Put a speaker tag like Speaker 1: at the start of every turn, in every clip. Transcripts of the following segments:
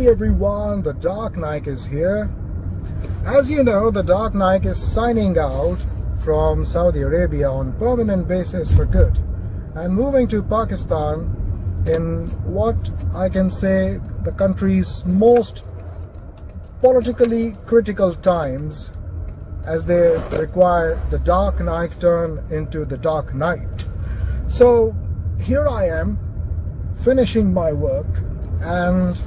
Speaker 1: Hey everyone, the Dark Knaik is here. As you know, the Dark Knaik is signing out from Saudi Arabia on permanent basis for good and moving to Pakistan in what I can say the country's most politically critical times, as they require the Dark Knaik turn into the Dark Knight. So here I am finishing my work and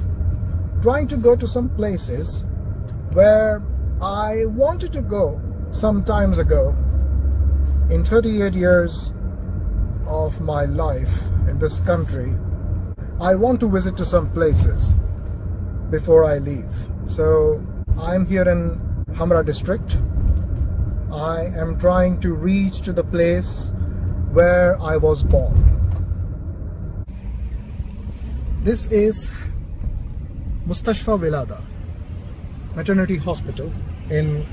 Speaker 1: trying to go to some places where I wanted to go some times ago. In 38 years of my life in this country, I want to visit to some places before I leave. So I'm here in Hamra district. I am trying to reach to the place where I was born. This is Mustashfa Wilada, Maternity Hospital in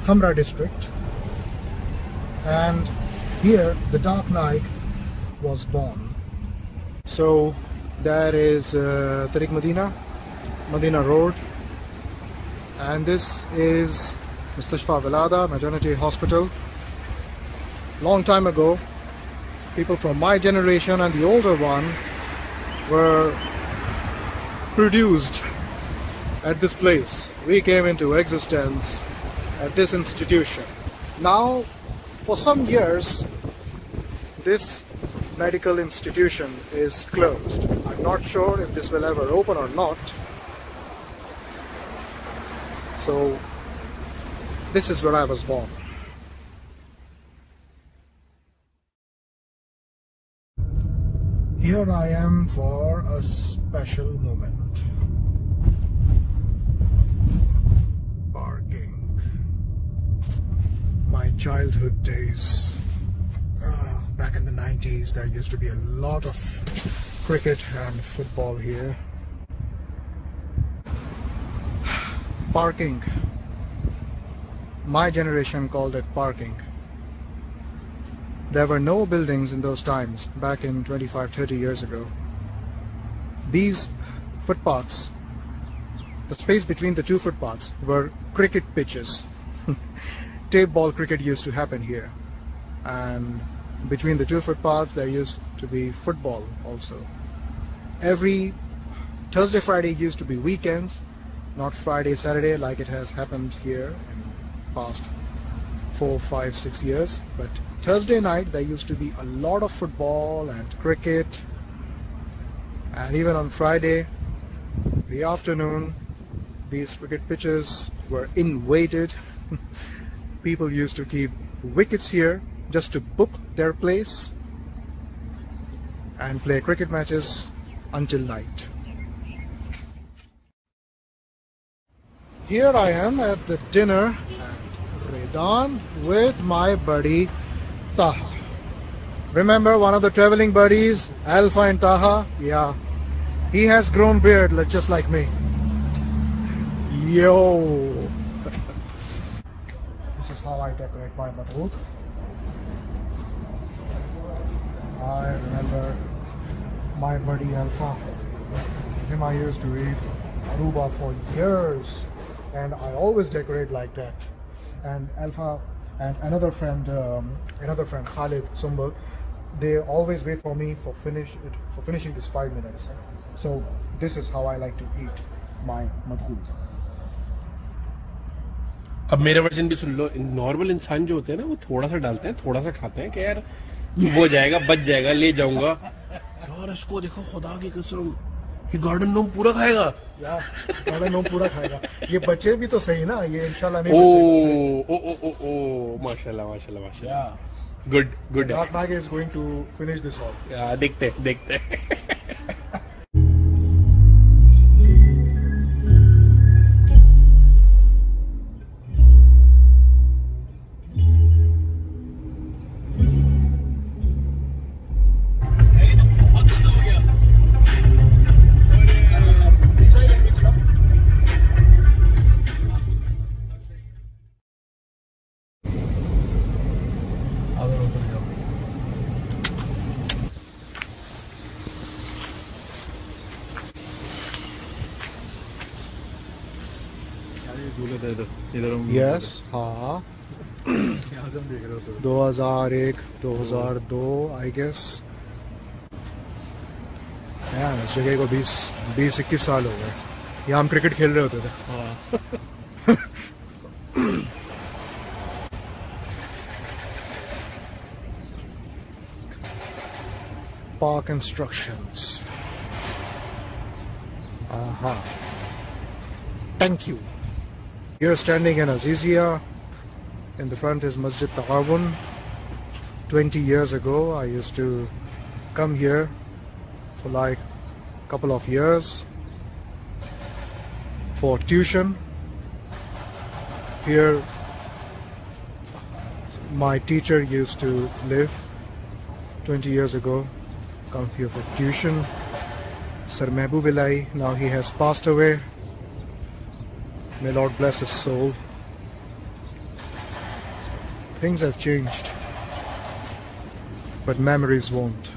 Speaker 1: Hamra district, and here the Dark Knaik was born. So that is Tariq Medina Road, and this is Mustashfa Wilada, Maternity Hospital. Long time ago, people from my generation and the older one were produced at this place. We came into existence at this institution. Now, for some years, this medical institution is closed. I'm not sure if this will ever open or not. So, this is where I was born. Here I am for a special moment. Parking. My childhood days. Back in the 90s, there used to be a lot of cricket and football here. Parking. My generation called it parking. There were no buildings in those times, back in 25-30 years ago. These footpaths, the space between the two footpaths, were cricket pitches. Tape ball cricket used to happen here. And between the two footpaths there used to be football also. Every Thursday, Friday used to be weekends, not Friday, Saturday like it has happened here in past 4, 5, 6 years. But Thursday night there used to be a lot of football and cricket, and even on Friday, the afternoon, these cricket pitches were invaded. People used to keep wickets here just to book their place and play cricket matches until night. Here I am at the dinner at Raydan with my buddy Taha. Remember one of the traveling buddies, Alpha and Taha? Yeah, he has grown beard just like me. Yo! This is how I decorate my madhoot. I remember my buddy Alpha. Him I used to eat Aruba for years, and I always decorate like that. And Alpha and another friend Khalid Sumbul, they always wait for me for finishing this 5 minutes. So this is how I like to eat my madhoot.
Speaker 2: अब मेरा version भी सुन लो. Normal इंसान जो होते हैं ना, वो थोड़ा सा डालते हैं, थोड़ा सा खाते हैं कि यार वो जाएगा, बच जाएगा, ले जाऊंगा. यार इसको देखो, खुदा की कसम, ये गार्डन नोम पूरा खाएगा. गार्डन नोम पूरा खाएगा. ये बच्चे भी तो सही ना, ये इंशाल्लाह नहीं. ओ माशाल्लाह माशाल्लाह माशाल्लाह. Good. Dark Knaik is going to finish this all. Yeah, देखते.
Speaker 1: Yes, हाँ 2001 2002 I guess. यार इस जगह को 20-21 साल हो गए. यहाँ हम क्रिकेट खेल रहे होते थे. Park instructions. Aha. Thank you. Here standing in Al-Aziziyah. In the front is Masjid Ta'awun. 20 years ago I used to come here for like a couple of years for tuition. Here my teacher used to live 20 years ago. Come here for tuition. Sir Mehboob Ilai, now he has passed away. May Lord bless his soul. Things have changed, but memories won't.